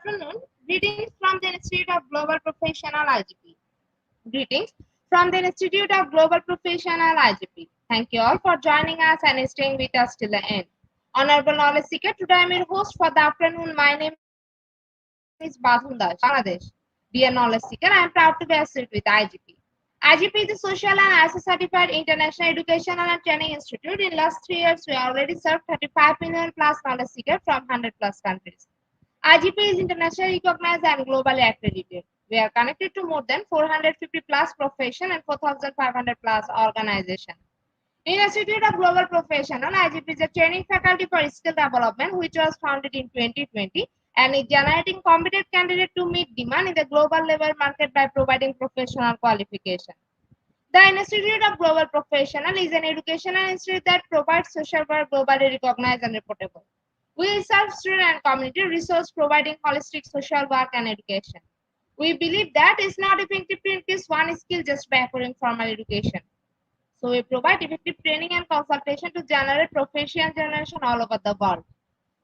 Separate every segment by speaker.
Speaker 1: Afternoon. Greetings from the Institute of Global Professional IGP. Greetings from the Institute of Global Professional IGP. Thank you all for joining us and staying with us till the end. Honorable Knowledge Seeker, today I am your host for the afternoon. My name is Badhun Das, Bangladesh. Dear Knowledge Seeker, I am proud to be associated with IGP. IGP is a social and ISO certified international educational and training institute. In last 3 years, we already served 35 million plus knowledge seekers from 100 plus countries. IGP is internationally recognized and globally accredited. We are connected to more than 450 plus profession and 4,500 plus organizations. In Institute of Global Professional, IGP is a training faculty for skill development which was founded in 2020 and is generating competent candidates to meet demand in the global labor market by providing professional qualification. The Institute of Global Professional is an educational institute that provides social work globally recognized and reportable. We serve student and community resource providing holistic social work and education. We believe that it's not effective to increase one skill just by acquiring formal education. So we provide effective training and consultation to generate proficient generation all over the world.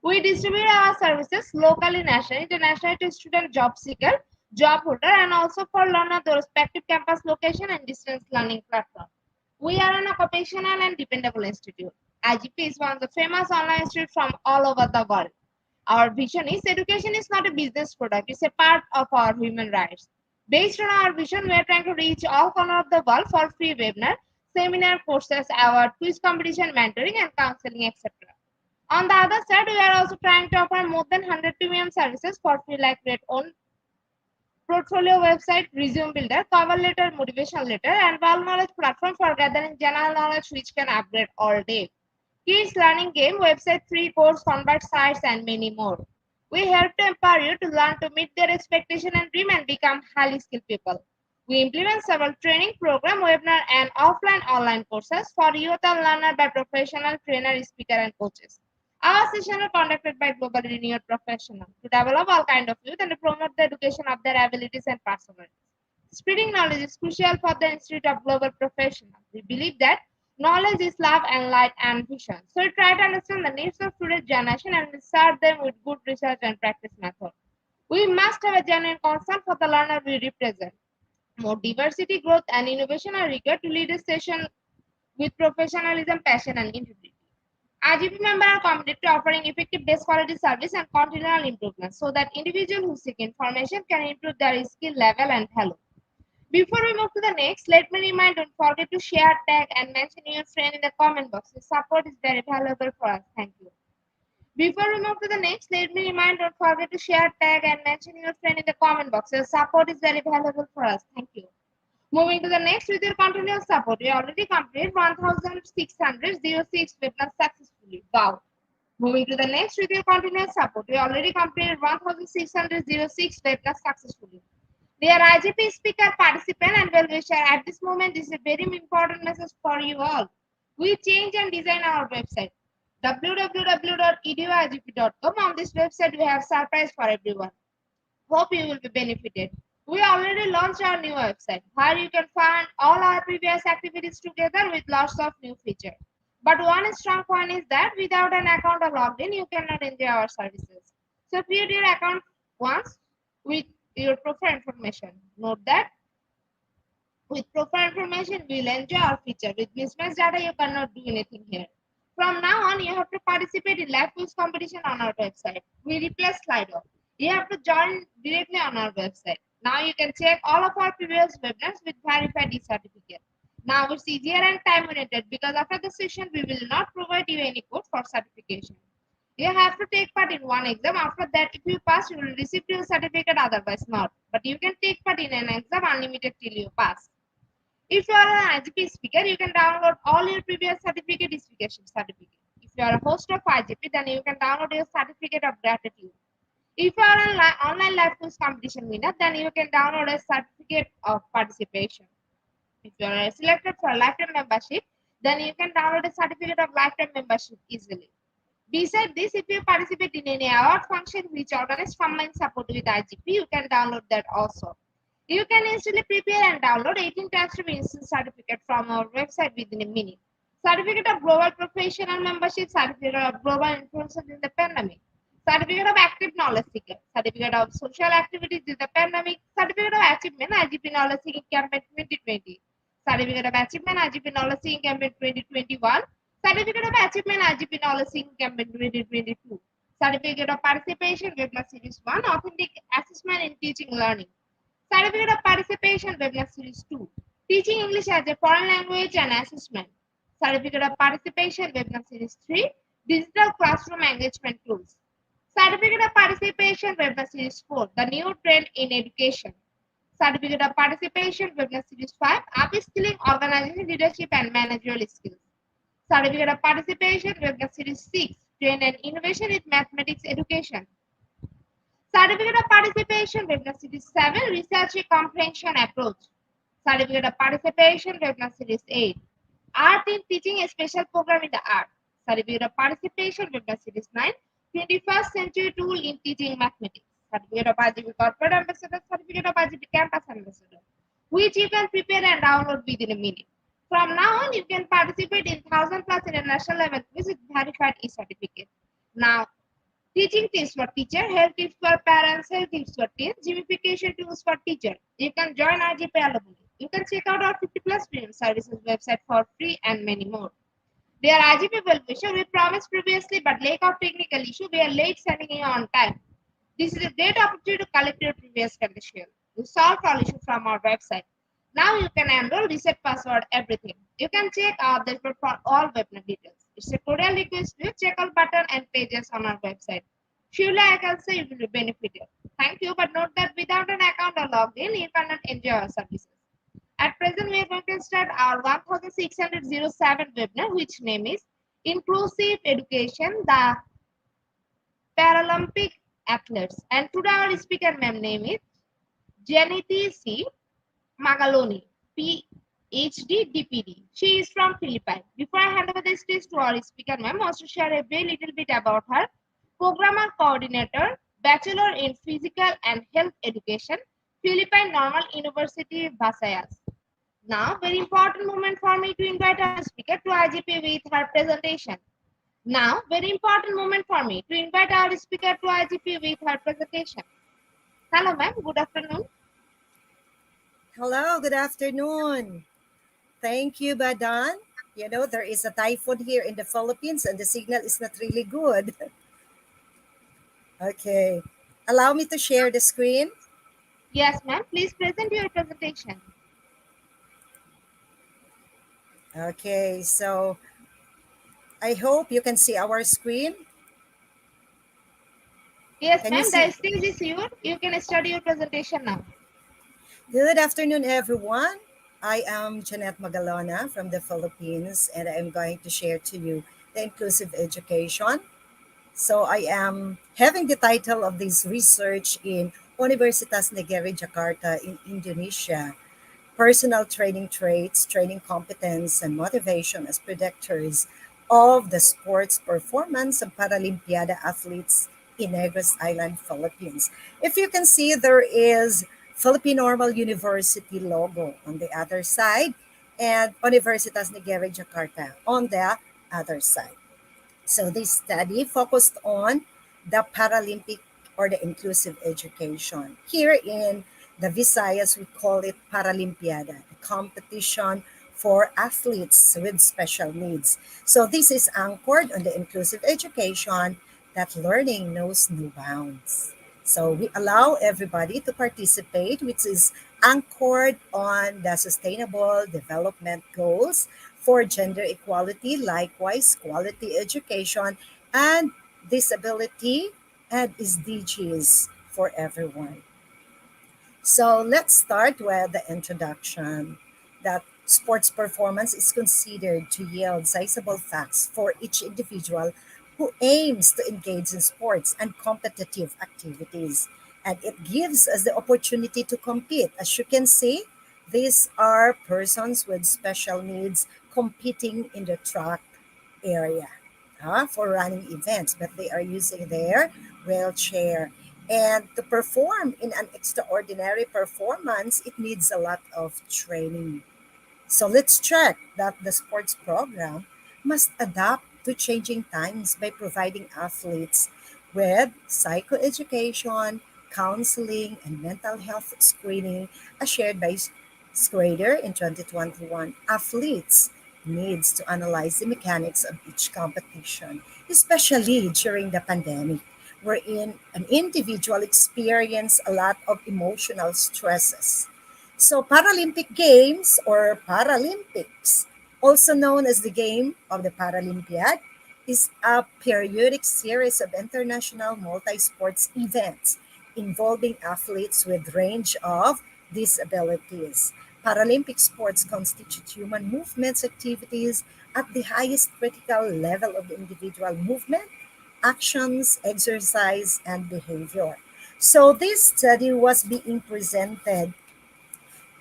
Speaker 1: We distribute our services locally, nationally, internationally to student job seeker, job holder, and also for learner the respective campus location and distance learning platform. We are an occupational and dependable institute. IGP is one of the famous online institutes from all over the world. Our vision is education is not a business product, it's a part of our human rights. Based on our vision, we are trying to reach all corners of the world for free webinar, seminar, courses, award, quiz competition, mentoring, and counseling, etc. On the other side, we are also trying to offer more than 100 premium services for free like create own portfolio website, resume builder, cover letter, motivation letter, and well knowledge platform for gathering general knowledge which can upgrade all day. Kids learning game, website, free course, convert sites, and many more. We help to empower you to learn to meet their expectation and dream and become highly skilled people. We implement several training program, webinar, and offline online courses for youth and learner by professional trainer, speaker, and coaches. Our sessions are conducted by globally renowned professionals to develop all kind of youth and to promote the education of their abilities and personalities. Spreading knowledge is crucial for the Institute of Global Professionals. We believe that knowledge is love and light and vision. So we try to understand the needs of today's generation and we serve them with good research and practice methods. We must have a genuine concern for the learner we represent. More diversity, growth, and innovation are required to lead a session with professionalism, passion, and integrity. RGP members are committed to offering effective best quality service and continual improvement so that individuals who seek information can improve their skill level and value. Before we move to the next, let me remind don't forget to share, tag, and mention your friend in the comment box. Your support is very valuable for us. Thank you. Before we move to the next, let me remind don't forget to share, tag, and mention your friend in the comment box. Your support is very valuable for us. Thank you. Moving to the next, with your continuous support, we already completed 1,606 webinars successfully. Wow. Moving to the next, with your continuous support, we already completed 1,606 webinars successfully. Dear IGP speaker, participant, and well-wisher, at this moment, this is a very important message for you all. We change and design our website www.eduigp.com. On this website, we have surprise for everyone. Hope you will be benefited. We already launched our new website where you can find all our previous activities together with lots of new features. But one strong point is that without an account or logged in, you cannot enjoy our services. So create your account once with your profile information. Note that with profile information, we will enjoy our feature. With mismatched data, you cannot do anything here. From now on, you have to participate in live quiz competition on our website. We replace Slido. You have to join directly on our website. Now you can check all of our previous webinars with verified e-certificate. Now it's easier and time oriented because after the session, we will not provide you any code for certification. You have to take part in one exam. After that, if you pass, you will receive your certificate, otherwise not. But you can take part in an exam unlimited till you pass. If you are an IGP speaker, you can download all your previous certificate certificate. If you are a host of IGP, then you can download your certificate of gratitude. If you are an online live quiz competition winner, then you can download a certificate of participation. If you are selected for a lifetime membership, then you can download a certificate of lifetime membership easily. Besides this, if you participate in any award function which organizes combined support with IGP, you can download that also. You can instantly prepare and download 18 times to instant certificate from our website within a minute. Certificate of Global Professional Membership, Certificate of Global Influencers in the Pandemic, Certificate of Active Knowledge Seeker, Certificate of Social Activities in the Pandemic, Certificate of Achievement IGP Knowledge Seeking Campaign 2020, Certificate of Achievement IGP Knowledge Seeking Campaign 2021, Certificate of Achievement IGP Knowledge Seeking Campaign 2022, Certificate of Participation Webinar Series 1, Authentic Assessment in Teaching Learning, Certificate of Participation Webinar Series 2, Teaching English as a Foreign Language and Assessment, Certificate of Participation Webinar Series 3, Digital Classroom Engagement Tools, Certificate of Participation Webinar Series 4, The New Trend in Education, Certificate of Participation Webinar Series 5, Upskilling Organization Leadership and Managerial Skills, Certificate of Participation Webinar Series 6, Trend and Innovation with Mathematics Education, Certificate of Participation Webinar Series 7, Research Comprehension Approach, Certificate of Participation Webinar Series 8, Art in Teaching a Special Program in the Art, Certificate of Participation Webinar Series 9, 21st Century Tool in Teaching Mathematics, Certificate of IGP Corporate Ambassador, Certificate of IGP Campus Ambassador, which you can prepare and download within a minute. From now on, you can participate in 1,000 plus international level quiz with verified e-certificate. Now, teaching tips for teacher, health tips for parents, health tips for teens, gamification tools for teacher. You can join IGP alumni. You can check out our 50 plus premium services website for free and many more. Dear IGP well-wisher, we promised previously, but lack of technical issue, we are late sending you on time. This is a great opportunity to collect your previous condition. We solved all issues from our website. Now you can enroll, reset password, everything. You can check our dashboard for all webinar details. It's a cordial request to check out button and pages on our website. Surely I can say you will benefit you. Thank you, but note that without an account or login, you cannot enjoy our services. At present, we are going to start our 1607 webinar, which name is Inclusive Education, the Paralympic Athletes. And today our speaker ma'am name is Janiti C. Magaloni, PhD, DPD. She is from Philippines. Before I hand over the stage to our speaker, ma'am, wants to share a very little bit about her. Programmer coordinator, Bachelor in Physical and Health Education, Philippine Normal University, Visayas. Now, very important moment for me to invite our speaker to IGP with her presentation. Now, very important moment for me to invite our speaker to IGP with her presentation. Hello, ma'am. Good afternoon.
Speaker 2: Hello, good afternoon. Thank you, Badan. There is a typhoon here in the Philippines and the signal is not really good. Okay. Allow me to share the screen.
Speaker 1: Yes, ma'am. Please present your presentation.
Speaker 2: Okay, so I hope you can see our screen.
Speaker 1: Yes,
Speaker 2: Can you
Speaker 1: ma'am. The
Speaker 2: see?
Speaker 1: stage is yours. You can start your presentation now.
Speaker 2: Good afternoon, everyone. I am Janet Magalona from the Philippines, and I'm going to share to you the inclusive education. So I am having the title of this research in Universitas Negeri Jakarta in Indonesia. Personal training traits, training competence, and motivation as predictors of the sports performance of Paralympiada athletes in Negros Island, Philippines. If you can see, there is Philippine Normal University logo on the other side and Universitas Negeri Jakarta on the other side. So this study focused on the Paralympic or the inclusive education. Here in the Visayas, we call it Paralympiada, a competition for athletes with special needs. So this is anchored on the inclusive education that learning knows no bounds. So we allow everybody to participate, which is anchored on the sustainable development goals for gender equality, likewise quality education, and disability and SDGs for everyone. So let's start with the introduction that sports performance is considered to yield sizable facts for each individual who aims to engage in sports and competitive activities. And it gives us the opportunity to compete. As you can see, these are persons with special needs competing in the track area for running events, but they are using their wheelchair. And to perform in an extraordinary performance, it needs a lot of training. So let's check that the sports program must adapt to changing times by providing athletes with psychoeducation, counseling, and mental health screening as shared by Schrader in 2021. Athletes needs to analyze the mechanics of each competition, especially during the pandemic, wherein an individual experienced a lot of emotional stresses. So Paralympic Games or Paralympics, also known as the Game of the Paralympiad, is a periodic series of international multi-sports events involving athletes with range of disabilities. Paralympic sports constitute human movements activities at the highest critical level of individual movement, actions, exercise, and behavior. So this study was being presented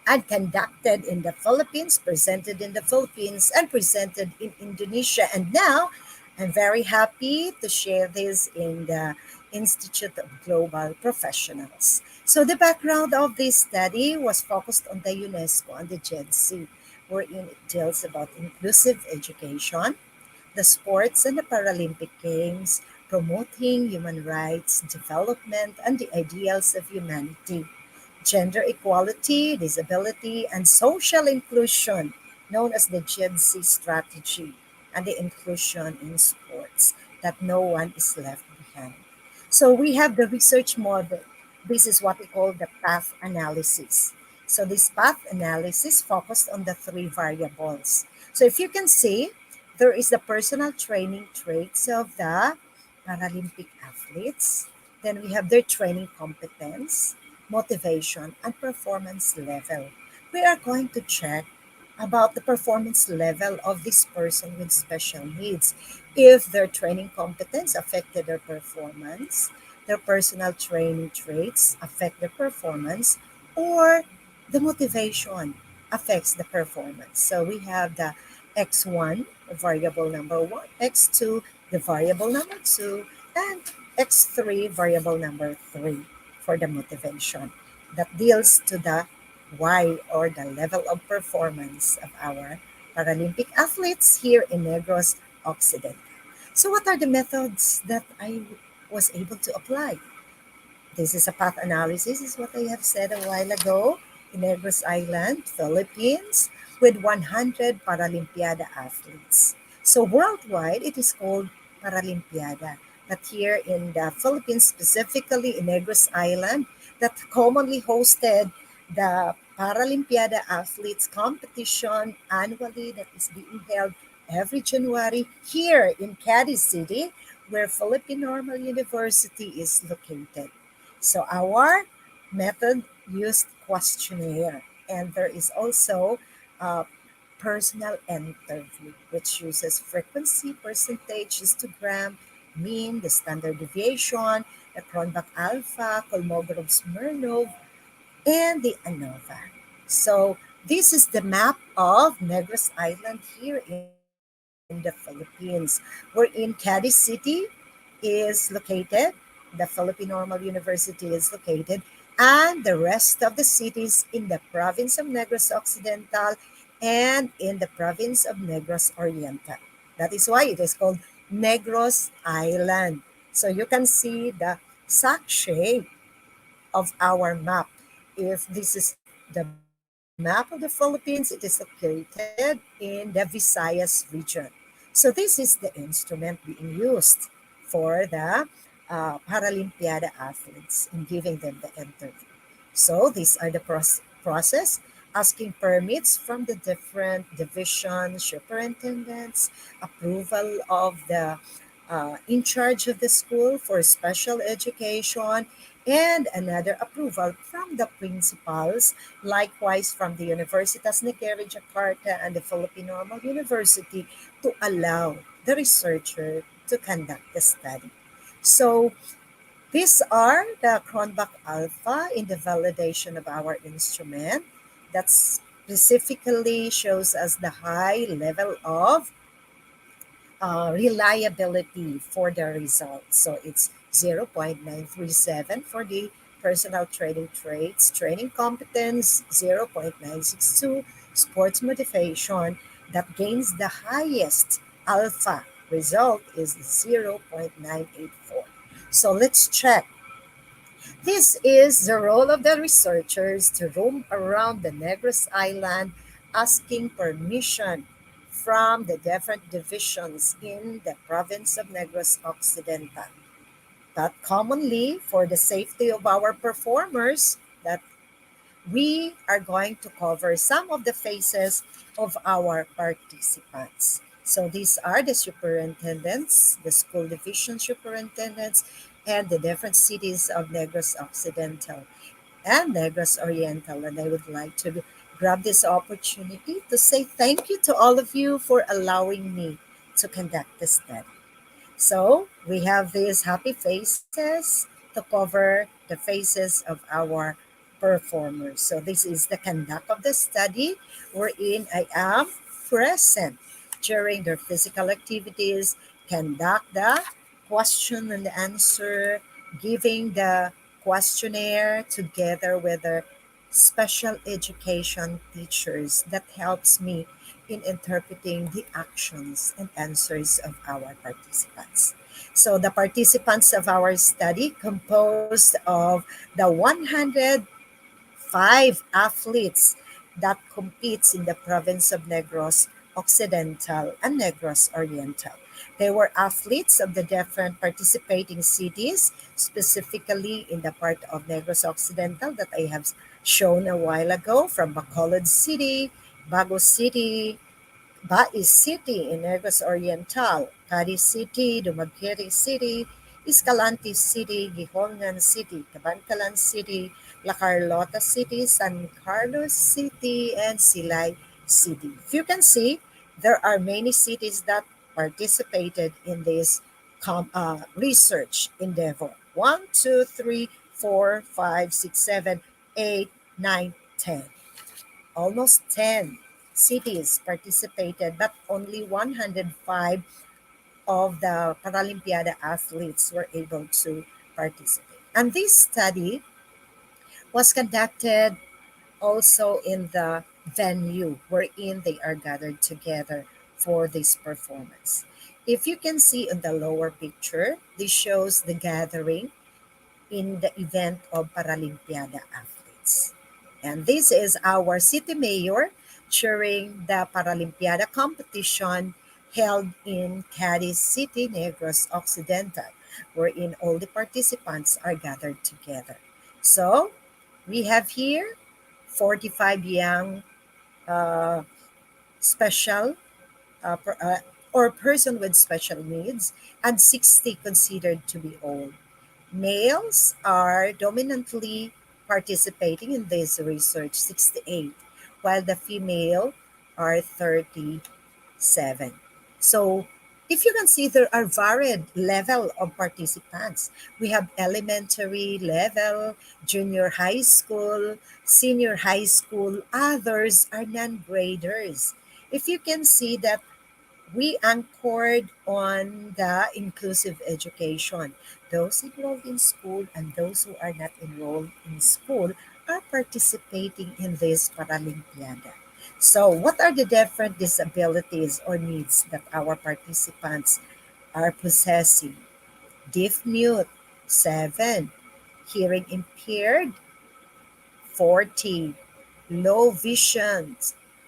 Speaker 2: and conducted in the Philippines, presented in the Philippines, and presented in Indonesia. And now I'm very happy to share this in the Institute of Global Professionals. So the background of this study was focused on the UNESCO and the GEDC, wherein it deals about inclusive education, the sports and the Paralympic Games, promoting human rights, development, and the ideals of humanity, gender equality, disability, and social inclusion, known as the GEDC strategy, and the inclusion in sports, that no one is left behind. So we have the research model. This is what we call the path analysis. So this path analysis focused on the three variables. So if you can see, there is the personal training traits of the Paralympic athletes. Then we have their training competence, motivation, and performance level. We are going to check about the performance level of this person with special needs. If their training competence affected their performance, their personal training traits affect their performance, or the motivation affects the performance. So we have the x1, variable number 1, x2, the variable number 2, and x3, variable number 3 for the motivation that deals to the Y, or the level of performance of our Paralympic athletes here in Negros Occidental. So what are the methods that I was able to apply? This is a path analysis, is what I have said a while ago, in Negros Island, Philippines, with 100 Paralympiada athletes. So worldwide, it is called Paralympiada. But here in the Philippines, specifically in Negros Island, that commonly hosted the Paralympiada athletes competition annually that is being held every January here in Cadiz City, where Philippine Normal University is located. So our method used questionnaire, and there is also a personal interview, which uses frequency, percentage, histogram, mean, the standard deviation, the Cronbach alpha, Kolmogorov Smirnov, and the ANOVA. So this is the map of Negros Island here in the Philippines. We're in Cadiz City is located, the Philippine Normal University is located, and the rest of the cities in the province of Negros Occidental and in the province of Negros Oriental. That is why it is called Negros Island. So you can see the sack shape of our map. If this is the map of the Philippines, it is located in the Visayas region. So this is the instrument being used for the Paralympiada athletes in giving them the interview. So these are the process, asking permits from the different divisions, superintendents, approval of the in charge of the school for special education, and another approval from the principals, likewise from the Universitas Negeri Jakarta and the Philippine Normal University, to allow the researcher to conduct the study. So these are the Cronbach alpha in the validation of our instrument that specifically shows us the high level of reliability for the results. So it's 0.937 for the personal training traits, training competence 0.962, sports motivation that gains the highest alpha result is 0.984. So let's check. This is the role of the researchers to roam around the Negros Island asking permission from the different divisions in the province of Negros Occidental. But commonly, for the safety of our performers, that we are going to cover some of the faces of our participants. So these are the superintendents, the school division superintendents, and the different cities of Negros Occidental and Negros Oriental. And I would like to grab this opportunity to say thank you to all of you for allowing me to conduct this study. So we have these happy faces to cover the faces of our performers. So this is the conduct of the study wherein I am present during their physical activities, conduct the question and answer, giving the questionnaire together with the special education teachers that helps me in interpreting the actions and answers of our participants. So the participants of our study composed of the 105 athletes that competes in the province of Negros Occidental and Negros Oriental. They were athletes of the different participating cities, specifically in the part of Negros Occidental that I have shown a while ago, from Bacolod City, Bago City, Bais City in Negros Oriental, Cadiz City, Dumaguete City, Escalante City, Gihongan City, Cabancalan City, La Carlota City, San Carlos City, and Silay City. If you can see, there are many cities that participated in this research endeavor. 1, 2, 3, 4, 5, 6, 7, 8, 9, 10. Almost 10 cities participated, but only 105 of the Paralympiada athletes were able to participate. And this study was conducted also in the venue wherein they are gathered together for this performance. If you can see in the lower picture, this shows the gathering in the event of Paralympiada athletes. And this is our city mayor during the Paralympiada competition held in Cadiz City, Negros Occidental, wherein all the participants are gathered together. So we have here 45 young uh, special per, or person with special needs and 60 considered to be old. Males are dominantly participating in this research, 68, while the female are 37. So if you can see, there are varied level of participants. We have elementary level, junior high school, senior high school. Others are non-graders. If you can see that we anchored on the inclusive education. Those enrolled in school and those who are not enrolled in school are participating in this Paralympiada. So, what are the different disabilities or needs that our participants are possessing? Deaf mute, 7. Hearing impaired, 40. Low vision,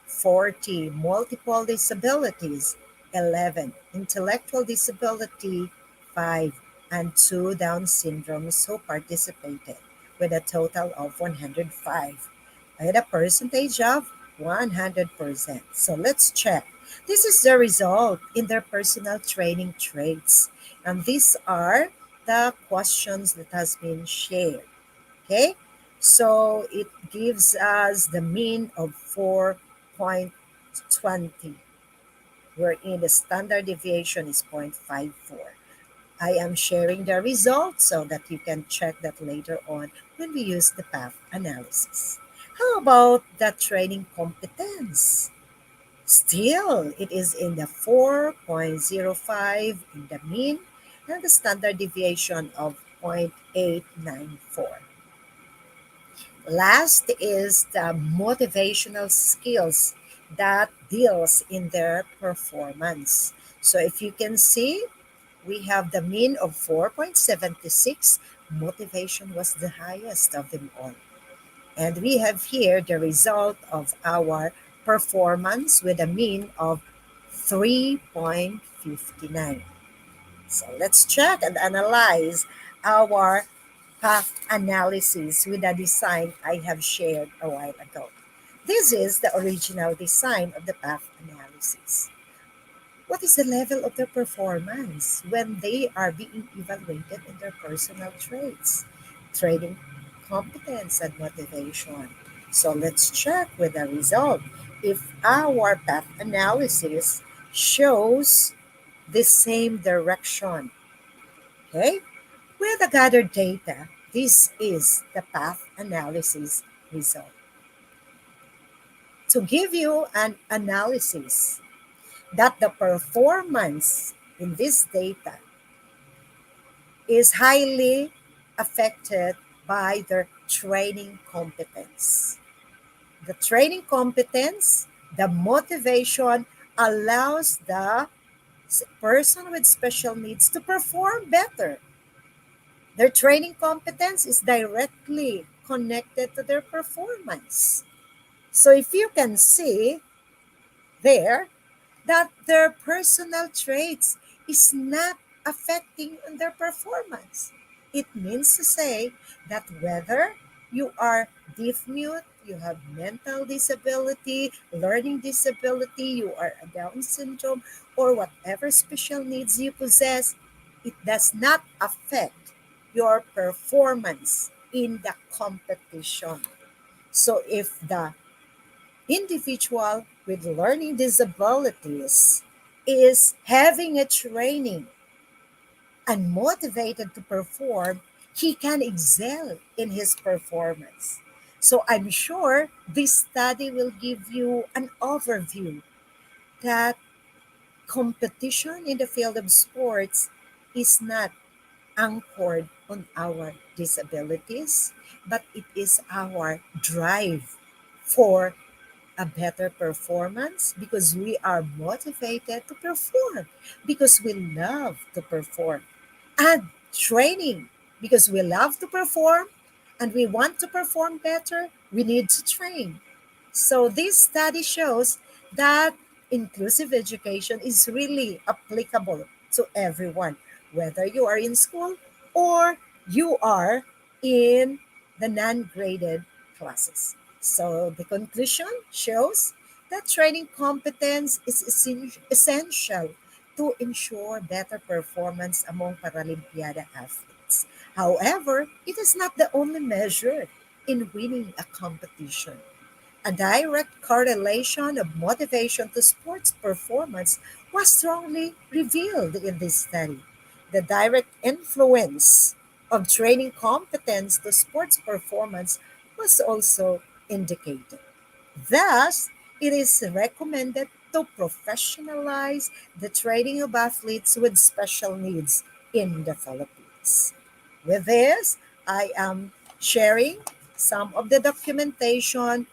Speaker 2: 40. Multiple disabilities, 11. Intellectual disability, 5. And 2 Down syndromes who participated with a total of 105 at a percentage of 100%. So let's check. This is the result in their personal training traits. And these are the questions that has been shared. Okay, so it gives us the mean of 4.20, wherein the standard deviation is 0.54. I am sharing the results so that you can check that later on when we use the path analysis. How about the training competence? Still, it is in the 4.05 in the mean and the standard deviation of 0.894. Last is the motivational skills that deals in their performance. So if you can see, we have the mean of 4.76. Motivation was the highest of them all. And we have here the result of our performance with a mean of 3.59. So let's check and analyze our path analysis with the design I have shared a while ago. This is the original design of the path analysis. What is the level of their performance when they are being evaluated in their personal traits, training competence, and motivation? So let's check with the result. If our path analysis shows the same direction, okay? With the gathered data, this is the path analysis result. To give you an analysis that the performance in this data is highly affected by their training competence. The training competence, the motivation allows the person with special needs to perform better. Their training competence is directly connected to their performance. So if you can see there that their personal traits is not affecting their performance, it means to say that whether you are deaf mute, you have mental disability, learning disability, you are a Down syndrome, or whatever special needs you possess, it does not affect your performance in the competition. So if the individual with learning disabilities is having a training and motivated to perform, he can excel in his performance. So I'm sure this study will give you an overview that competition in the field of sports is not anchored on our disabilities, but it is our drive for a better performance because we are motivated to perform, because we love to perform, and training because we love to perform and we want to perform better, we need to train. So this study shows that inclusive education is really applicable to everyone, whether you are in school or you are in the non-graded classes. So the conclusion shows that training competence is essential to ensure better performance among Paralympiada athletes. However, it is not the only measure in winning a competition. A direct correlation of motivation to sports performance was strongly revealed in this study. The direct influence of training competence to sports performance was also indicated. Thus, it is recommended to professionalize the training of athletes with special needs in the Philippines. With this, I am sharing some of the documentation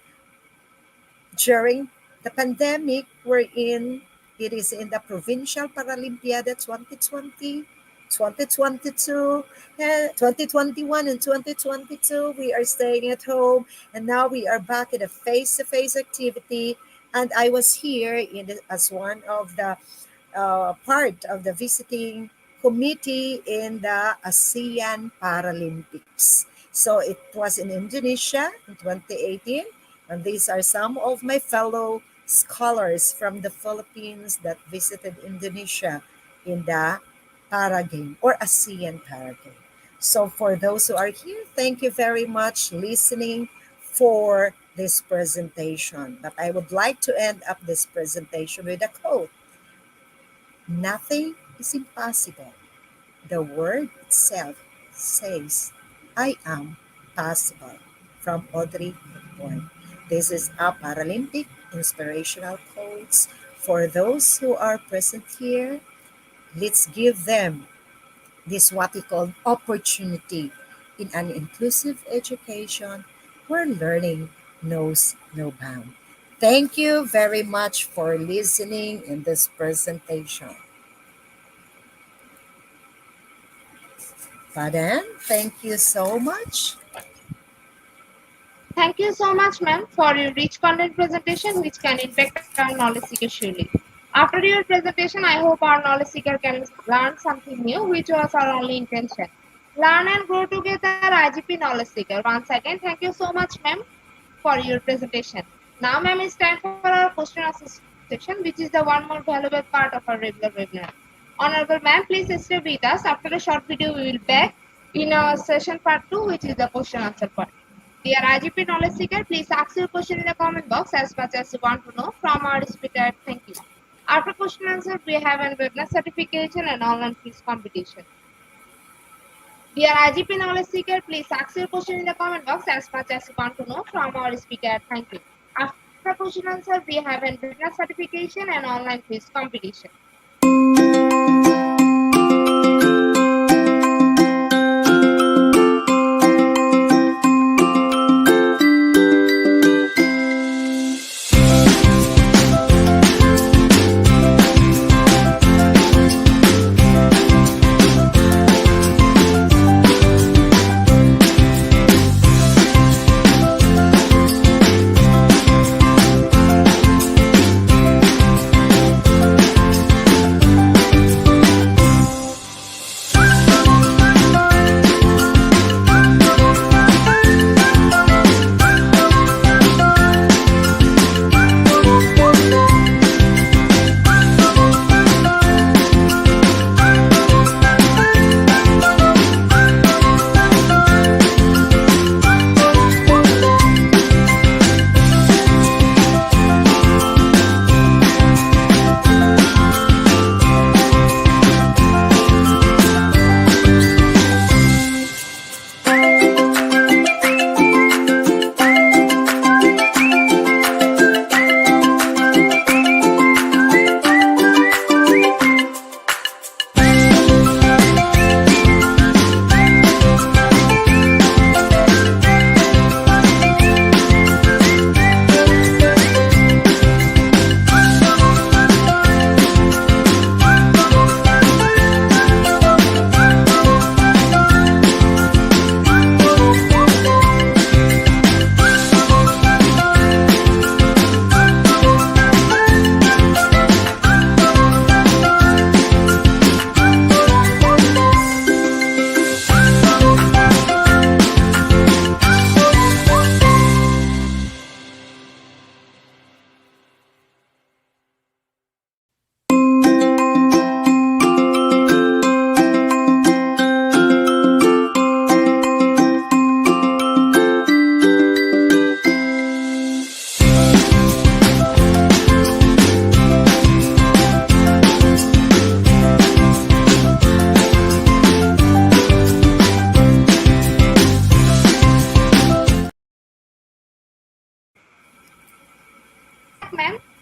Speaker 2: during the pandemic wherein it is in the Provincial Paralympiada 2020, 2022, and 2021 and 2022. We are staying at home and now we are back in a face-to-face activity. And I was here as one of the part of the visiting committee in the ASEAN Paralympics. So it was in Indonesia in 2018, and these are some of my fellow scholars from the Philippines that visited Indonesia in the Para Game or ASEAN Para Game. So for those who are here, thank you very much listening for this presentation. But I would like to end up this presentation with a quote. Nothing is impossible. The word itself says, I am possible, from Audrey Hepburn. This is a Paralympic inspirational quotes. For those who are present here, let's give them this what we call opportunity in an inclusive education where learning knows no bound. Thank you very much for listening in this presentation. Padan, thank you so much.
Speaker 1: Thank you so much, ma'am, for your rich content presentation, which can impact our knowledge seeker surely. After your presentation, I hope our knowledge seeker can learn something new, which was our only intention. Learn and grow together, IGP knowledge seeker. Once again, thank you so much, ma'am, for your presentation. Now, ma'am, it's time for our question answer section, which is the one more valuable part of our regular webinar. Honorable ma'am, please stay with us. After a short video, we will back in our session part 2, which is the question answer part. Dear IGP knowledge seeker, please ask your question in the comment box as much as you want to know from our speaker. Thank you. After question answer, we have a webinar certification and online quiz competition. Dear IGP knowledge seeker, please ask your question in the comment box as much as you want to know from our speaker. Thank you. After question answer, we have a webinar certification and online quiz competition.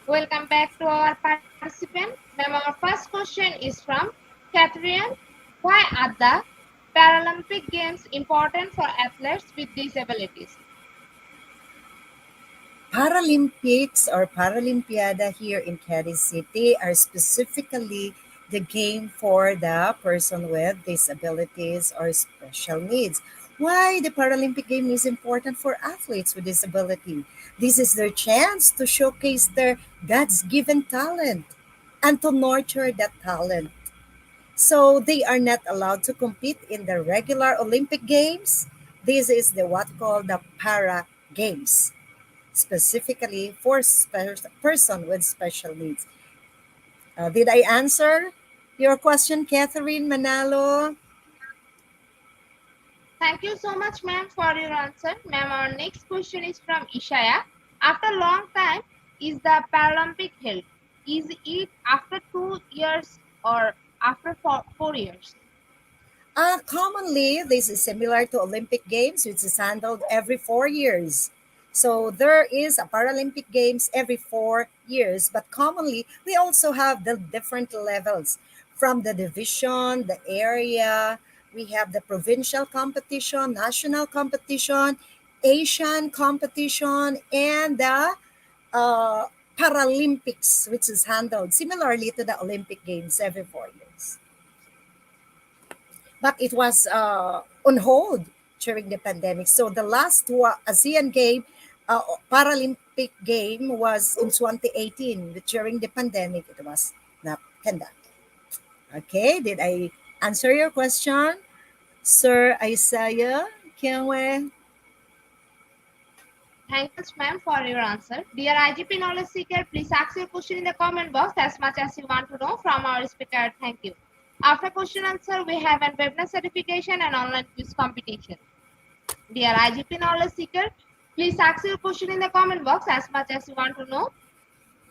Speaker 1: Welcome back to our participant. Ma'am, our first question is from Catherine. Why are the Paralympic Games important for athletes with disabilities?
Speaker 2: Paralympics or Paralympiada here in Cadiz City are specifically the game for the person with disabilities or special needs. Why the Paralympic game is important for athletes with disability? This is their chance to showcase their God's given talent and to nurture that talent. So they are not allowed to compete in the regular Olympic Games. This is the what called the Para Games, specifically for person with special needs. Did I answer your question, Catherine Manalo?
Speaker 1: Thank you so much, ma'am, for your answer. Ma'am, our next question is from Ishaya. After a long time, is the Paralympic held? Is it after 2 years or after 4 years?
Speaker 2: Commonly, this is similar to Olympic Games, which is handled every 4 years. So there is a Paralympic Games every 4 years, but commonly we also have the different levels from the division, the area. We have the provincial competition, national competition, Asian competition, and the uh, Paralympics, which is handled similarly to the Olympic Games every 4 years, but it was on hold during the pandemic. So the last ASEAN game, Paralympic game was in 2018. But during the pandemic, it was not conducted. Okay, did I answer your question, Sir Isaiah Kianwe?
Speaker 1: Thank you so much, ma'am, for your answer. Dear IGP Knowledge Seeker, please ask your question in the comment box as much as you want to know from our speaker. Thank you. After question answer, we have a webinar certification and online quiz competition. Dear IGP Knowledge Seeker, please ask your question in the comment box as much as you want to know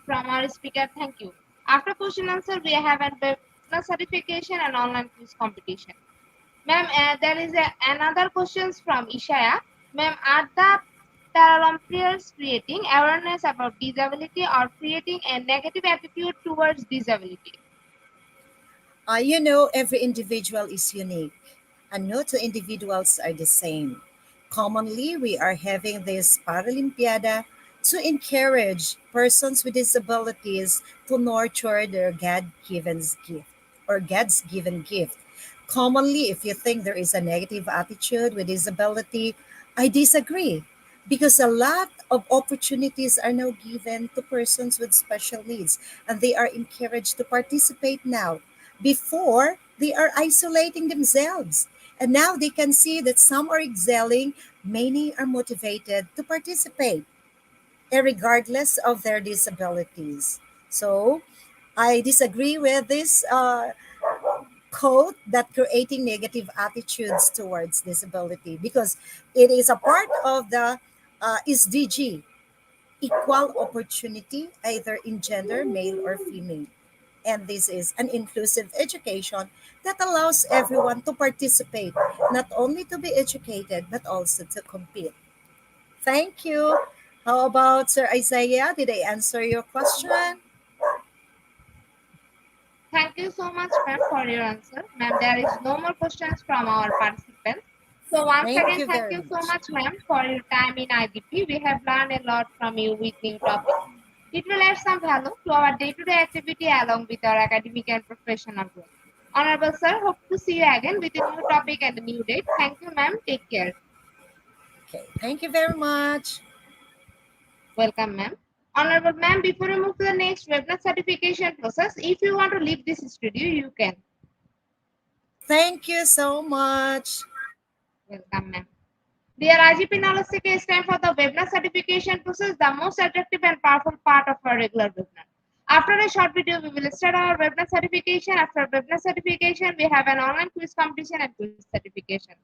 Speaker 1: from our speaker. Thank you. After question answer, we have a webinar certification and online quiz competition. Ma'am, there is another questions from Ishaya. Ma'am, are the Paralympians creating awareness about disability or creating a negative attitude towards disability?
Speaker 2: Every individual is unique, and no two individuals are the same. Commonly, we are having this Paralympiada to encourage persons with disabilities to nurture their God-given gift or God's given gift. Commonly, if you think there is a negative attitude with disability, I disagree because a lot of opportunities are now given to persons with special needs and they are encouraged to participate now. Before, they are isolating themselves. And now they can see that some are excelling, many are motivated to participate, regardless of their disabilities. So, I disagree with this quote that creating negative attitudes towards disability because it is a part of the SDG, equal opportunity, either in gender, male or female. And this is an inclusive education that allows everyone to participate, not only to be educated, but also to compete. Thank you. How about Sir Isaiah? Did I answer your question?
Speaker 1: Thank you so much, ma'am, for your answer. Ma'am, there is no more questions from our participants. So once
Speaker 2: Thank
Speaker 1: again,
Speaker 2: you
Speaker 1: thank
Speaker 2: very
Speaker 1: you so
Speaker 2: much.
Speaker 1: much, ma'am, for your time in IGP. We have learned a lot from you with new topics. It will add some value to our day-to-day activity along with our academic and professional growth. Honorable sir, hope to see you again with a new topic and a new date. Thank you, ma'am. Take care.
Speaker 2: Okay, thank you very much.
Speaker 1: Welcome, ma'am. Honorable ma'am, before we move to the next webinar certification process, if you want to leave this studio, you can.
Speaker 2: Thank you so much.
Speaker 1: Welcome, ma'am. Dear IGP Knowledge Seeker, it's time for the webinar certification process, the most attractive and powerful part of our regular webinar. After a short video, we will start our webinar certification. After webinar certification, we have an online quiz competition and quiz certification.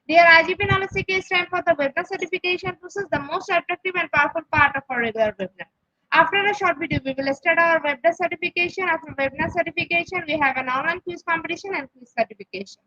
Speaker 1: Dear IGP Knowledge Seeker, it's time for the webinar certification process, the most attractive and powerful part of our regular webinar. After a short video, we will start our webinar certification. After webinar certification, we have an online quiz competition and quiz certification.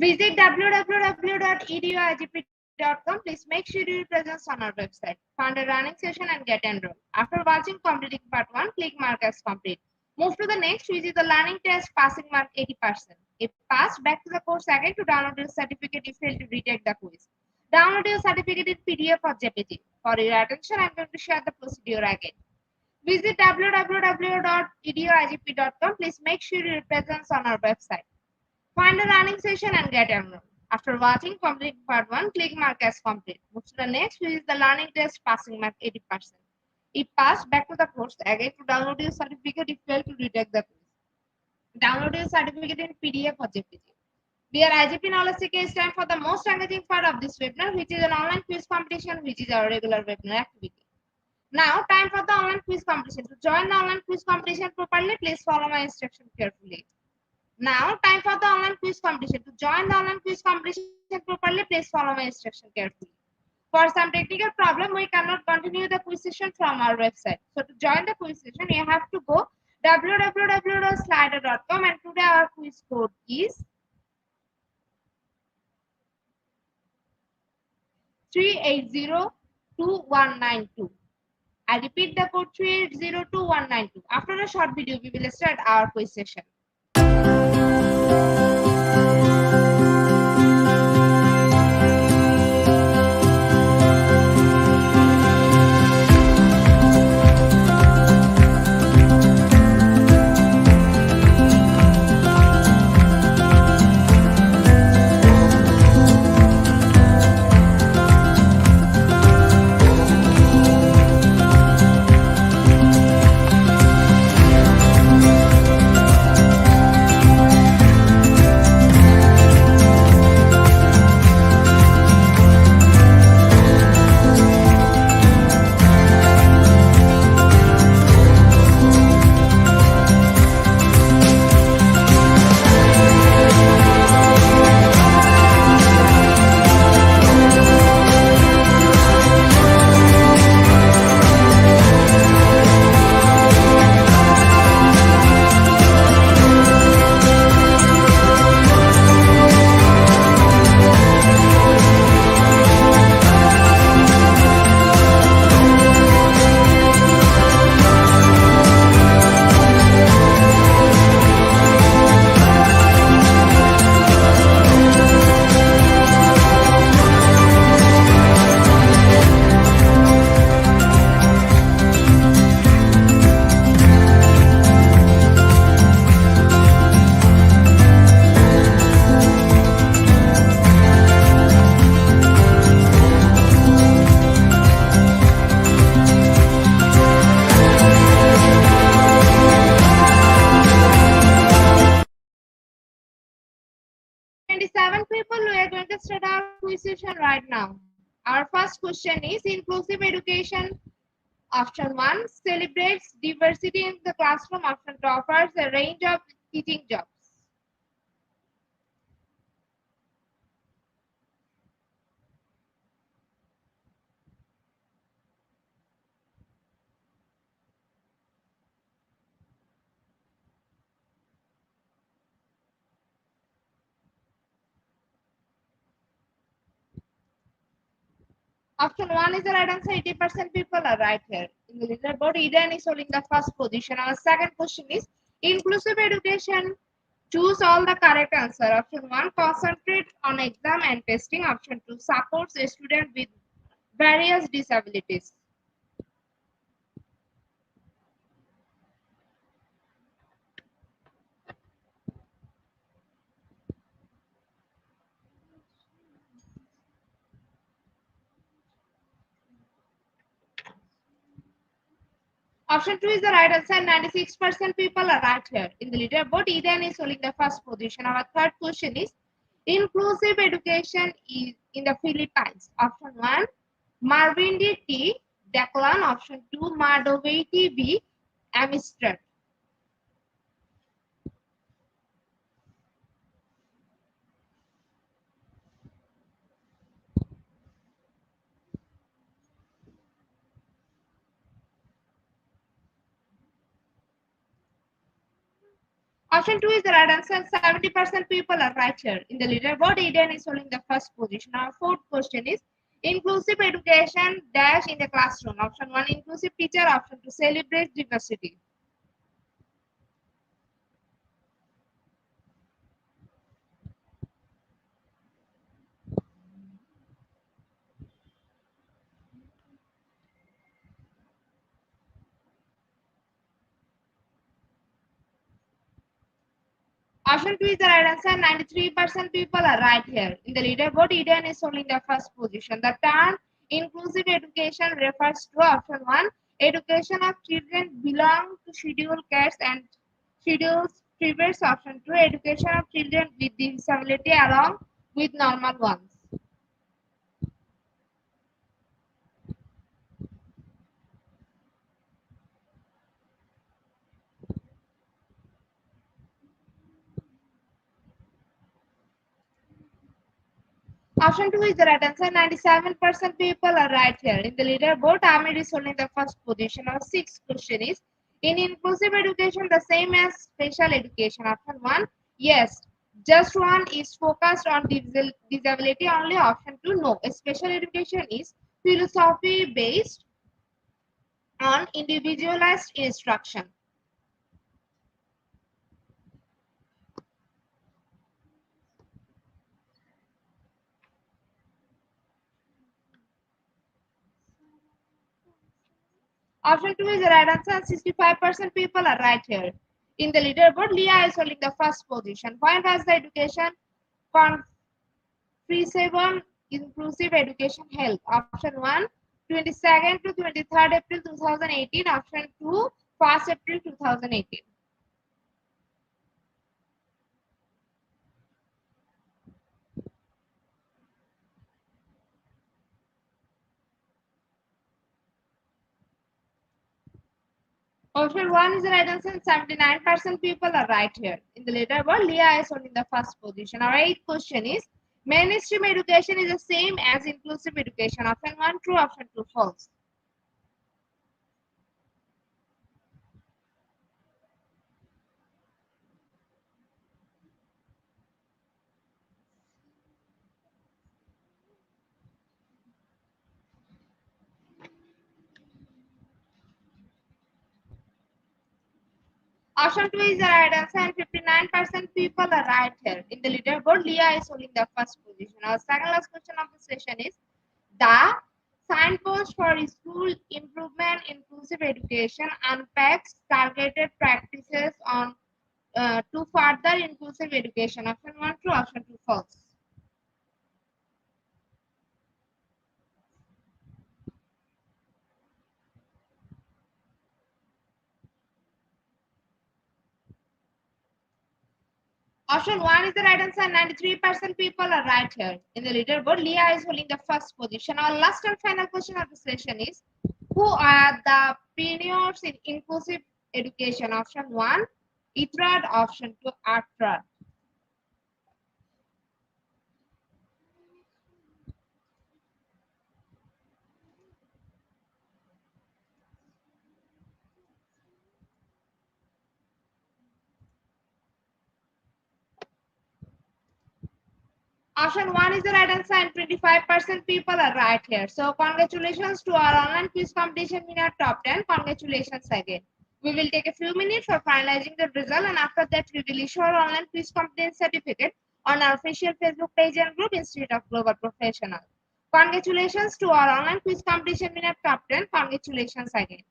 Speaker 1: Visit www.eduigp.com. Please make sure you presence on our website. Find a running session and get enrolled. After watching completing part 1, click mark as complete. Move to the next, which is the learning test passing mark 80%. If passed, back to the course again to download your certificate if failed to retake the quiz. Download your certificate in PDF or JPG. For your attention, I'm going to share the procedure again. Visit www.eduigp.com. Please make sure you presence on our website. Find a running session and get enrolled. After watching complete part 1, click mark as complete. Move to the next, which is the learning test passing mark 80%. If passed, back to the course again to download your certificate if failed to retake the quiz. Download your certificate in PDF or JPG. Dear IGP Knowledge Seeker, it's time for the most engaging part of this webinar, which is an online quiz competition, which is our regular webinar activity. Now, time for the online quiz competition. To join the online quiz competition properly, please follow my instruction carefully. Now, time for the online quiz competition. To join the online quiz competition properly, please follow my instruction carefully. For some technical problem, we cannot continue the quiz session from our website. So, to join the quiz session, you have to go www.slido.com, and today our quiz code is 3802192. I repeat the code 3802192. After a short video, we will start our quiz session. 27 people, we are going to start our quiz session right now. Our first question is inclusive education. Option 1 celebrates diversity in the classroom. Option 2 offers a range of teaching jobs. Option 1 is the right answer. 80% people are right here. In the leaderboard, Eden is holding the first position. Our second question is inclusive education. Choose all the correct answer. Option 1 concentrate on exam and testing. Option 2 supports a student with various disabilities. Option 2 is the right answer. 96% people are right here. In the leaderboard, Eden is holding the first position. Our third question is inclusive education is in the Philippines. Option 1 Marvindi T. Declan. Option 2 Madoveti B. Amistad. Option 2 is the right answer. 70% people are right here. In the leaderboard, Eden is holding the first position. Our fourth question is inclusive education dash in the classroom. Option 1 inclusive teacher. Option 2 celebrate diversity. Option 2 is the right answer. 93% people are right here. In the leaderboard, Eden is holding the first position. The term inclusive education refers to option 1 education of children belong to scheduled castes and scheduled tribes. Option 2 education of children with disability along with normal ones. Option 2 is the right answer. 97% people are right here. In the leaderboard, Amir is holding the first position. Our sixth question is in inclusive education, the same as special education. Option 1, yes. Just one is focused on disability only. Option 2, no. Special education is philosophy based on individualized instruction. Option 2 is the right answer. 65% people are right here. In the leaderboard, Leah is holding the first position. Point was the education conference inclusive education held. Option 1, 22nd to 23rd April 2018. Option 2, 1st April 2018. Option 1 is the right answer. 79% people are right here. In the leaderboard, Leah is holding the first position. Our eighth question is mainstream education is the same as inclusive education. Option 1 true, option 2 false. Option 2 is the right answer and 59% people are right here. In the leaderboard, Leah is holding the first position. Our second last question of the session is the signpost for school improvement inclusive education unpacks targeted practices on to further inclusive education. Option 1 true, option 2 false. Option 1 is the right answer. 93% people are right here. In the leaderboard, Leah is holding the first position. Our last and final question of the session is who are the pioneers in inclusive education? Option 1, Itrad. Option 2, Artrad. Option 1 is the right answer and 25% people are right here. So congratulations to our online quiz competition winner top 10. Congratulations again. We will take a few minutes for finalizing the result and after that we will issue our online quiz competence certificate on our official Facebook page and group Institute of Global Professional. Congratulations to our online quiz competition winner top 10. Congratulations again.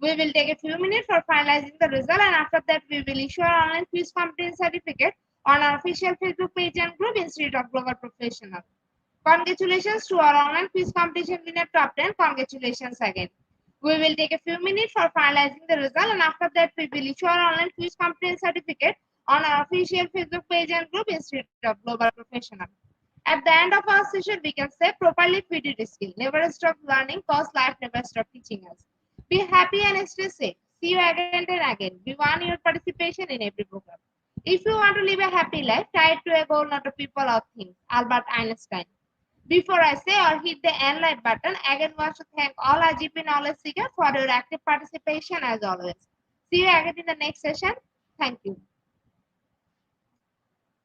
Speaker 1: We will take a few minutes for finalizing the result and after that we will issue our online quiz competence certificate on our official Facebook page and group Institute of Global Professional. Congratulations to our online quiz competition winner top 10. Congratulations again. We will take a few minutes for finalizing the result and after that we will issue our online quiz competence certificate on our official Facebook page and group Institute of Global Professional. At the end of our session, we can say properly fitted skill. Never stop learning cause life never stop teaching us. Be happy and stay safe. See you again and again. We want your participation in every program. If you want to live a happy life, tie it to a goal, not a people or things. Albert Einstein. Before I say or hit the end like button, again want to thank all our GP knowledge seekers for your active participation as always. See you again in the next session. Thank you.